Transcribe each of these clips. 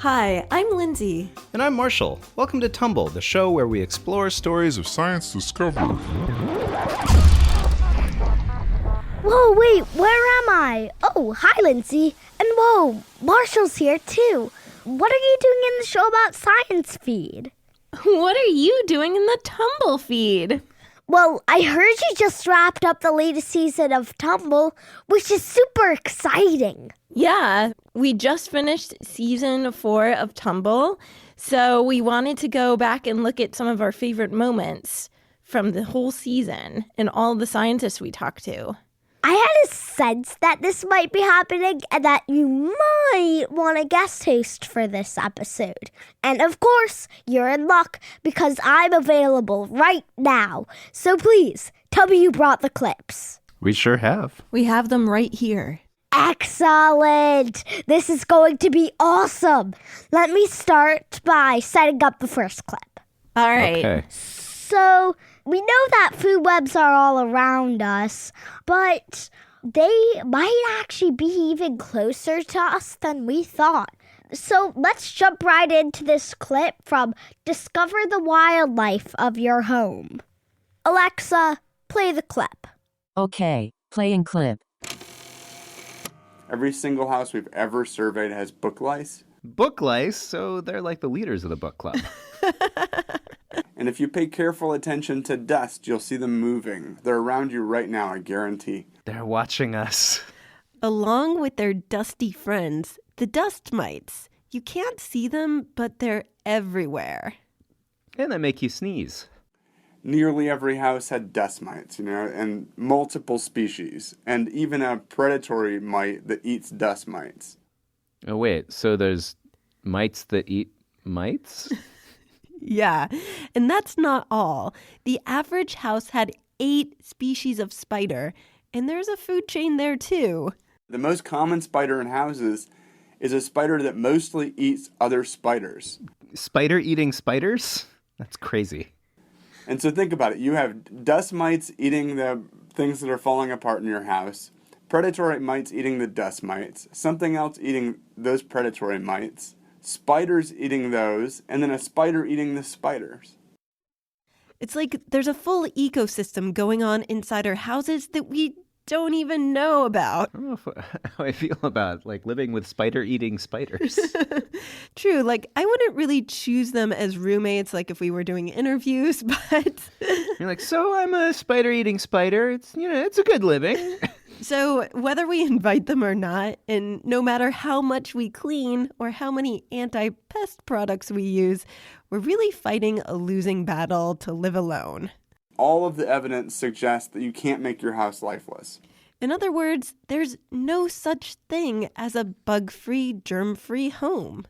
Hi, I'm Lindsay. And I'm Marshall. Welcome to Tumble, the show where we explore stories of science discovery. Whoa, wait, where am I? Oh, hi, Lindsay. And whoa, Marshall's here, too. What are you doing in the show about science feed? What are you doing in the Tumble feed? Well, I heard you just wrapped up the latest season of Tumble, which is super exciting. Yeah, we just finished season 4 of Tumble, so we wanted to go back and look at some of our favorite moments from the whole season and all the scientists we talked to. I had a sense that this might be happening and that you might want a guest host for this episode. And of course, you're in luck because I'm available right now. So please, tell me you brought the clips. We sure have. We have them right here. Excellent! This is going to be awesome. Let me start by setting up the first clip. All right. Okay. So, we know that food webs are all around us, but they might actually be even closer to us than we thought. So, let's jump right into this clip from Discover the Wildlife of Your Home. Alexa, play the clip. Okay, playing clip. Every single house we've ever surveyed has book lice. Book lice, so they're like the leaders of the book club. And if you pay careful attention to dust, you'll see them moving. They're around you right now, I guarantee. They're watching us. Along with their dusty friends, the dust mites. You can't see them, but they're everywhere. And they make you sneeze. Nearly every house had dust mites, and multiple species, and even a predatory mite that eats dust mites. Oh, wait, so there's mites that eat mites? Yeah, and that's not all. The average house had 8 species of spider, and there's a food chain there too. The most common spider in houses is a spider that mostly eats other spiders. Spider eating spiders? That's crazy. And so think about it. You have dust mites eating the things that are falling apart in your house, predatory mites eating the dust mites, something else eating those predatory mites, spiders eating those, and then a spider eating the spiders. It's like there's a full ecosystem going on inside our houses that we don't even know about. I don't know how I feel about living with spider-eating spiders. True, I wouldn't really choose them as roommates if we were doing interviews, but... You're like, so I'm a spider-eating spider. It's, it's a good living. So whether we invite them or not, and no matter how much we clean or how many anti-pest products we use, we're really fighting a losing battle to live alone. All of the evidence suggests that you can't make your house lifeless. In other words, there's no such thing as a bug-free, germ-free home.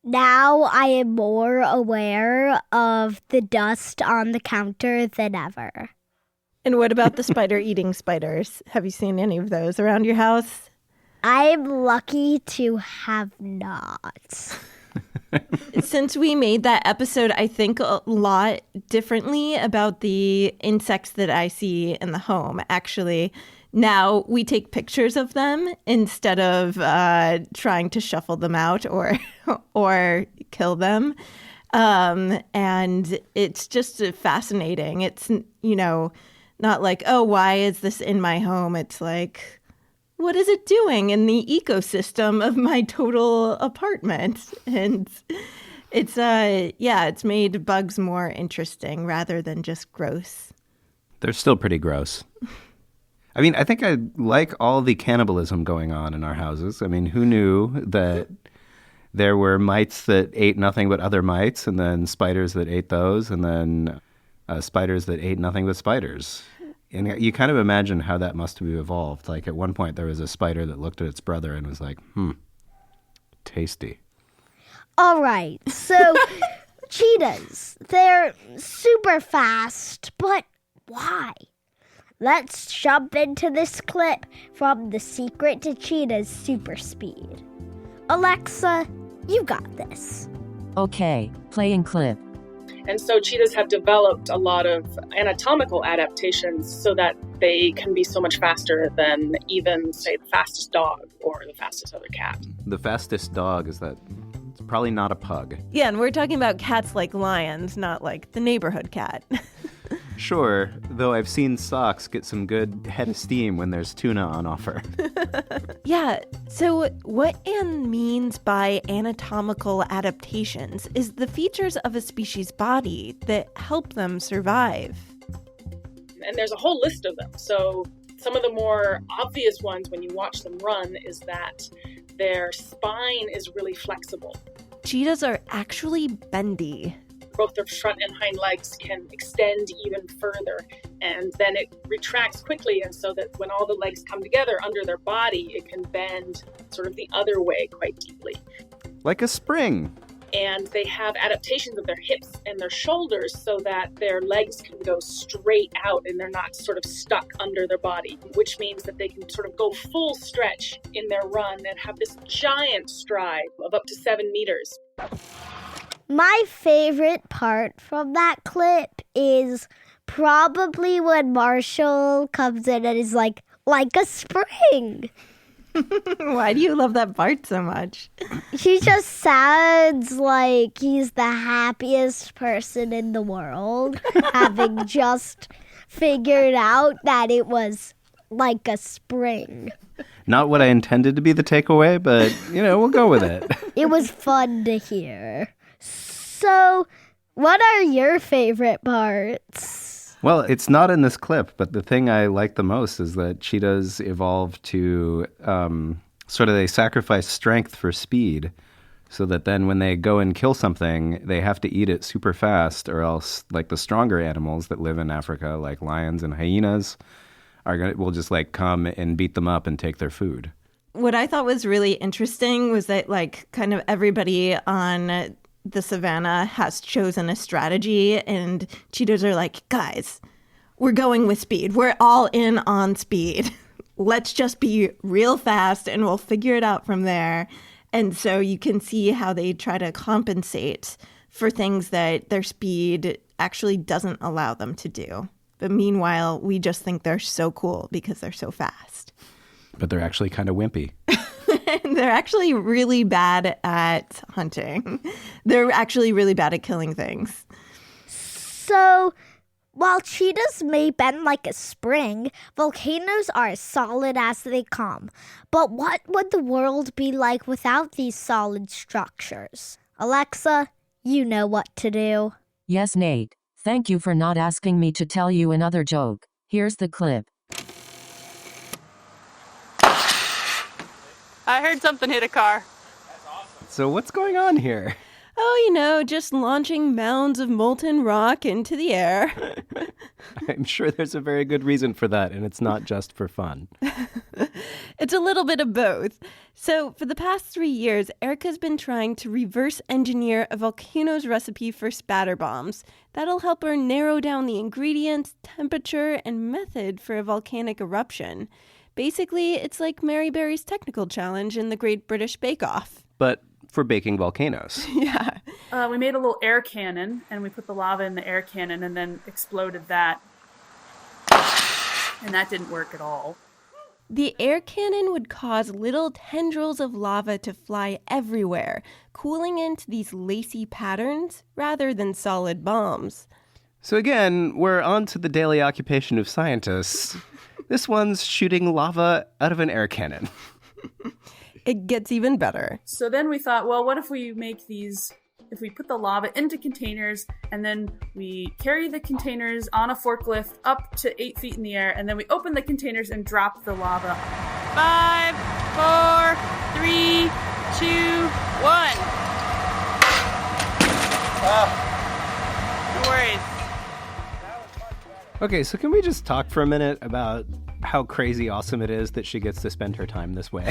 Now I am more aware of the dust on the counter than ever. And what about the spider-eating spiders? Have you seen any of those around your house? I'm lucky to have not. Since we made that episode, I think a lot differently about the insects that I see in the home. Actually, now we take pictures of them instead of trying to shuffle them out or kill them. And it's just fascinating. It's, not like, oh, why is this in my home? It's like, what is it doing in the ecosystem of my total apartment? And it's made bugs more interesting rather than just gross. They're still pretty gross. I mean, I think I like all the cannibalism going on in our houses. I mean, who knew that there were mites that ate nothing but other mites, and then spiders that ate those, and then spiders that ate nothing but spiders. And you kind of imagine how that must have evolved. At one point, there was a spider that looked at its brother and was like, tasty. All right, so cheetahs, they're super fast, but why? Let's jump into this clip from The Secret to Cheetah's Super Speed. Alexa, you got this. Okay, playing clip. And so cheetahs have developed a lot of anatomical adaptations so that they can be so much faster than even, say, the fastest dog or or the fastest other cat. The fastest dog is that it's probably not a pug. Yeah, and we're talking about cats like lions, not like the neighborhood cat. Sure, though I've seen socks get some good head of steam when there's tuna on offer. Yeah, so what Anne means by anatomical adaptations is the features of a species' body that help them survive. And there's a whole list of them. So some of the more obvious ones when you watch them run is that their spine is really flexible. Cheetahs are actually bendy. Both their front and hind legs can extend even further, and then it retracts quickly, and so that when all the legs come together under their body, it can bend sort of the other way quite deeply. Like a spring. And they have adaptations of their hips and their shoulders so that their legs can go straight out and they're not sort of stuck under their body, which means that they can sort of go full stretch in their run and have this giant stride of up to 7 meters. My favorite part from that clip is probably when Marshall comes in and is like a spring. Why do you love that part so much? He just sounds like he's the happiest person in the world, having just figured out that it was like a spring. Not what I intended to be the takeaway, but, we'll go with it. It was fun to hear. So, what are your favorite parts? Well, it's not in this clip, but the thing I like the most is that cheetahs evolved to they sacrifice strength for speed, so that then when they go and kill something, they have to eat it super fast, or else like the stronger animals that live in Africa, like lions and hyenas, will just come and beat them up and take their food. What I thought was really interesting was that kind of everybody on the savannah has chosen a strategy, and cheetahs are like, guys, we're going with speed. We're all in on speed. Let's just be real fast and we'll figure it out from there. And so you can see how they try to compensate for things that their speed actually doesn't allow them to do. But meanwhile, we just think they're so cool because they're so fast. But they're actually kind of wimpy. They're actually really bad at hunting. They're actually really bad at killing things. So, while cheetahs may bend like a spring, volcanoes are as solid as they come. But what would the world be like without these solid structures? Alexa, you know what to do. Yes, Nate. Thank you for not asking me to tell you another joke. Here's the clip. I heard something hit a car. So what's going on here? Oh, just launching mounds of molten rock into the air. I'm sure there's a very good reason for that, and it's not just for fun. It's a little bit of both. So for the past 3 years, Erica's been trying to reverse engineer a volcano's recipe for spatter bombs. That'll help her narrow down the ingredients, temperature, and method for a volcanic eruption. Basically, it's like Mary Berry's technical challenge in the Great British Bake Off. But for baking volcanoes. Yeah. We made a little air cannon, and we put the lava in the air cannon and then exploded that. And that didn't work at all. The air cannon would cause little tendrils of lava to fly everywhere, cooling into these lacy patterns rather than solid bombs. So again, we're on to the daily occupation of scientists. This one's shooting lava out of an air cannon. It gets even better. So then we thought, well, what if we make these, if we put the lava into containers and then we carry the containers on a forklift up to 8 feet in the air, and then we open the containers and drop the lava. 5, 4, 3, 2, 1. No worries. Okay, so can we just talk for a minute about how crazy awesome it is that she gets to spend her time this way?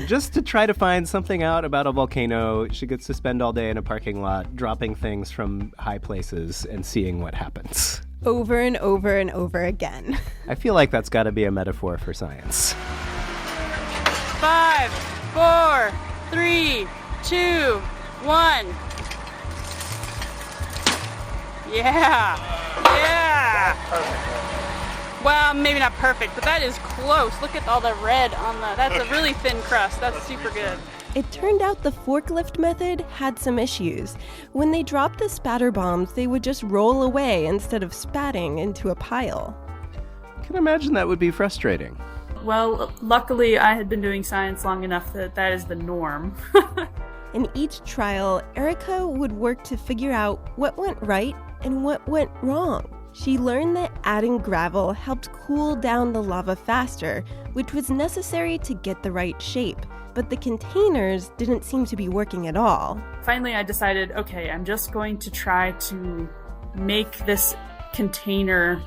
Just to try to find something out about a volcano, she gets to spend all day in a parking lot dropping things from high places and seeing what happens. Over and over and over again. I feel like that's got to be a metaphor for science. 5, 4, 3, 2, 1. Yeah! Yeah! Well, maybe not perfect, but that is close. Look at all the red on that's a really thin crust. That's super good. It turned out the forklift method had some issues. When they dropped the spatter bombs, they would just roll away instead of spatting into a pile. I can imagine that would be frustrating. Well, luckily I had been doing science long enough that is the norm. In each trial, Erica would work to figure out what went right and what went wrong. She learned that adding gravel helped cool down the lava faster, which was necessary to get the right shape. But the containers didn't seem to be working at all. Finally, I decided, okay, I'm just going to try to make this container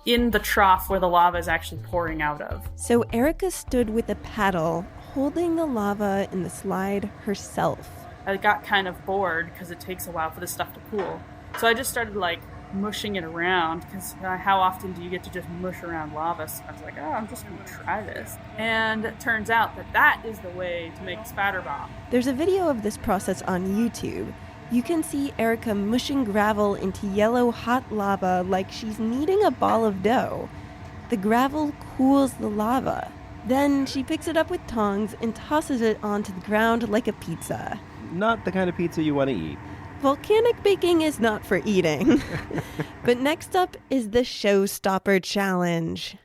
in the trough where the lava is actually pouring out of. So Erica stood with a paddle, holding the lava in the slide herself. I got kind of bored because it takes a while for this stuff to cool. So I just started mushing it around, because how often do you get to just mush around lava? So I was like, I'm just going to try this. And it turns out that is the way to make a spatter bomb. There's a video of this process on YouTube. You can see Erica mushing gravel into yellow hot lava like she's kneading a ball of dough. The gravel cools the lava. Then she picks it up with tongs and tosses it onto the ground like a pizza. Not the kind of pizza you want to eat. Volcanic baking is not for eating. But next up is the showstopper challenge.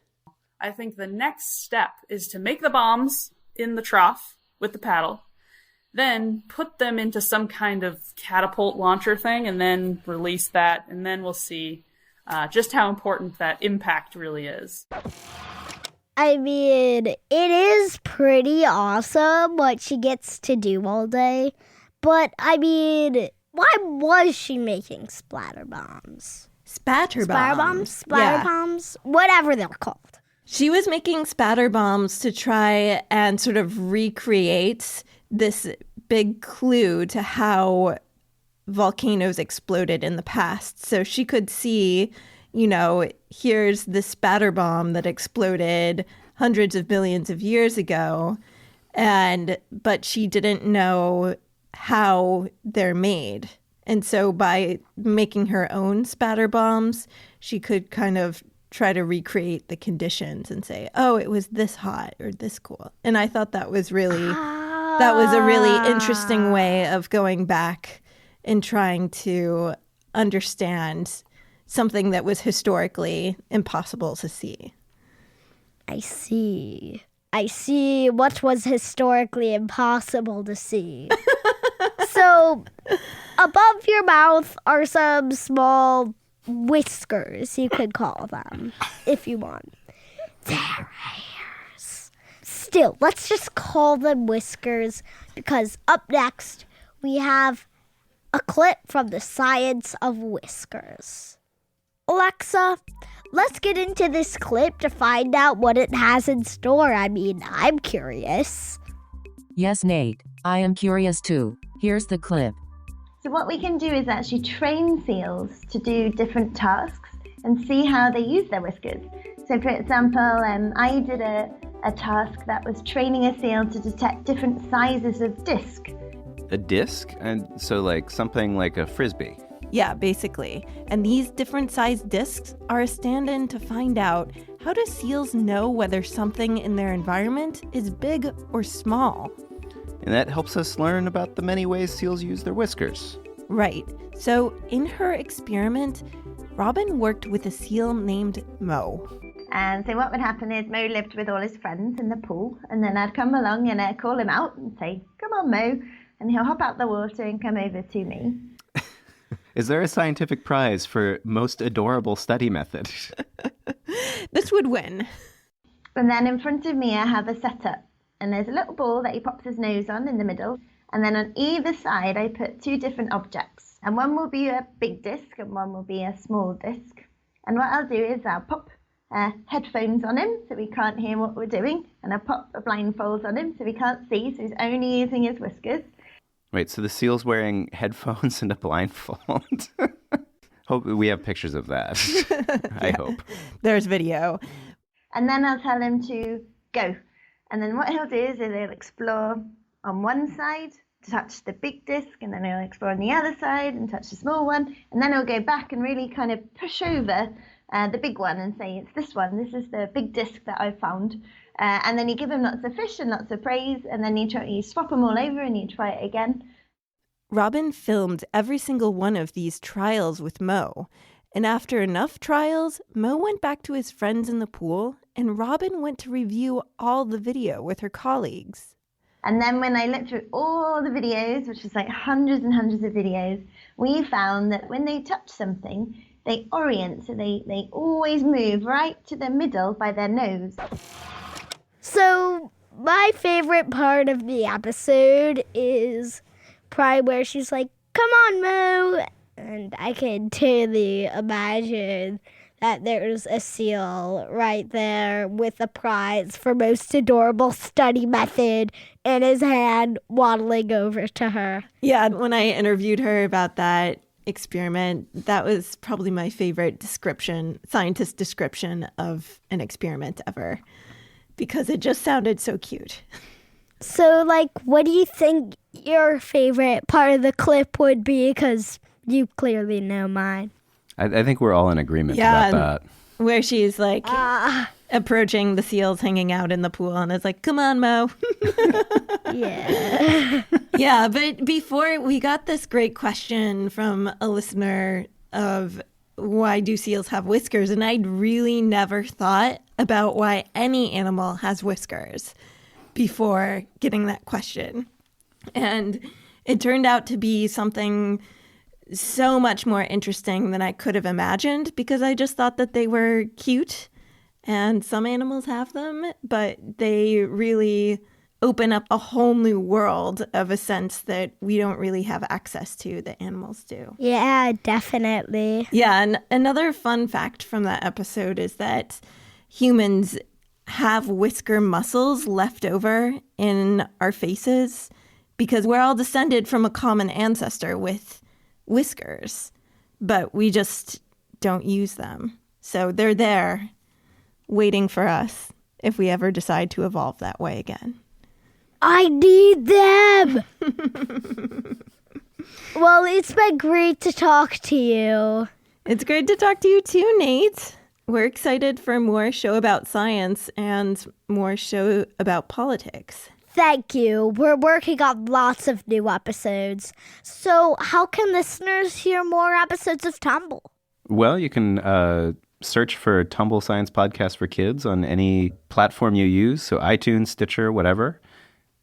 I think the next step is to make the bombs in the trough with the paddle, then put them into some kind of catapult launcher thing, and then release that, and then we'll see just how important that impact really is. I mean, it is pretty awesome what she gets to do all day. But, I mean, why was she making splatter bombs? Spatter bombs. Splatter bombs, whatever they're called. She was making spatter bombs to try and sort of recreate this big clue to how volcanoes exploded in the past. So she could see, here's the spatter bomb that exploded hundreds of billions of years ago, but she didn't know how they're made. And so by making her own spatter bombs, she could kind of try to recreate the conditions and say, oh, it was this hot or this cool. And I thought that was a really interesting way of going back and trying to understand something that was historically impossible to see. I see what was historically impossible to see. So, above your mouth are some small whiskers, you could call them, if you want. They're hairs. Still, let's just call them whiskers, because up next, we have a clip from the science of whiskers. Alexa, let's get into this clip to find out what it has in store. I mean, I'm curious. Yes, Nate, I am curious too. Here's the clip. So what we can do is actually train seals to do different tasks and see how they use their whiskers. So for example, I did a task that was training a seal to detect different sizes of disc. A disc? And so something like a frisbee. Yeah, basically. And these different sized discs are a stand-in to find out, how do seals know whether something in their environment is big or small? And that helps us learn about the many ways seals use their whiskers. Right. So in her experiment, Robin worked with a seal named Mo. And so what would happen is Mo lived with all his friends in the pool, and then I'd come along and I'd call him out and say, "Come on, Mo," and he'll hop out the water and come over to me. Is there a scientific prize for most adorable study method? This would win. And then in front of me I have a setup, and there's a little ball that he pops his nose on in the middle, and then on either side I put two different objects, and one will be a big disc and one will be a small disc. And what I'll do is I'll pop headphones on him so he can't hear what we're doing, and I'll pop a blindfold on him so he can't see, so he's only using his whiskers. Wait, so the seal's wearing headphones and a blindfold? Hope we have pictures of that. I hope. There's video. And then I'll tell him to go. And then what he'll do is he'll explore on one side, touch the big disc, and then he'll explore on the other side and touch the small one. And then he'll go back and really kind of push over the big one, and say, it's this one. This is the big disc that I've found. And then you give him lots of fish and lots of praise, and then you swap them all over and you try it again. Robin filmed every single one of these trials with Mo. And after enough trials, Mo went back to his friends in the pool, and Robin went to review all the video with her colleagues. And then when I looked through all the videos, which was like hundreds and hundreds of videos, we found that when they touch something, they orient, so they always move right to the middle by their nose. So my favorite part of the episode is probably where she's like, "Come on, Mo." And I can totally imagine that there's a seal right there with a prize for most adorable study method in his hand, waddling over to her. Yeah, when I interviewed her about that experiment, that was probably my favorite scientist description of an experiment ever, because it just sounded so cute. So, what do you think your favorite part of the clip would be? Because you clearly know mine. I think we're all in agreement about that. Where she's approaching the seals hanging out in the pool and is like, "Come on, Mo." Yeah. Yeah, but before we got this great question from a listener of why do seals have whiskers? And I'd really never thought about why any animal has whiskers before getting that question. And it turned out to be something so much more interesting than I could have imagined, because I just thought that they were cute, and some animals have them, but they really open up a whole new world of a sense that we don't really have access to that animals do. Yeah, definitely. Yeah, and another fun fact from that episode is that humans have whisker muscles left over in our faces because we're all descended from a common ancestor with whiskers, but we just don't use them. So they're there waiting for us if we ever decide to evolve that way again. I need them! Well, it's been great to talk to you. It's great to talk to you too, Nate. We're excited for more show about science and more show about politics. Thank you. We're working on lots of new episodes. So how can listeners hear more episodes of Tumble? Well, you can search for Tumble Science Podcast for Kids on any platform you use, so iTunes, Stitcher, whatever.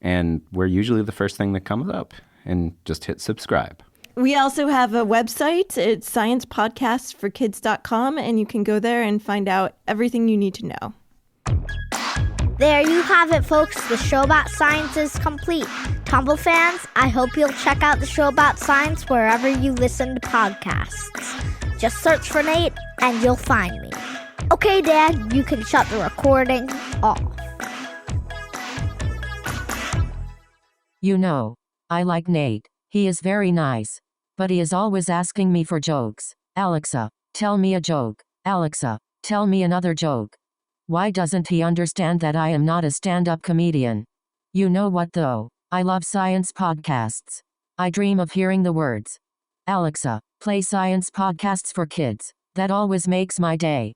And we're usually the first thing that comes up. And just hit subscribe. We also have a website. It's sciencepodcastforkids.com, and you can go there and find out everything you need to know. There you have it, folks. The show about science is complete. Tumble fans, I hope you'll check out the show about science wherever you listen to podcasts. Just search for Nate and you'll find me. Okay, Dad, you can shut the recording off. You know, I like Nate. He is very nice. But he is always asking me for jokes. Alexa, tell me a joke. Alexa, tell me another joke. Why doesn't he understand that I am not a stand-up comedian? You know what though? I love science podcasts. I dream of hearing the words. Alexa, play science podcasts for kids. That always makes my day.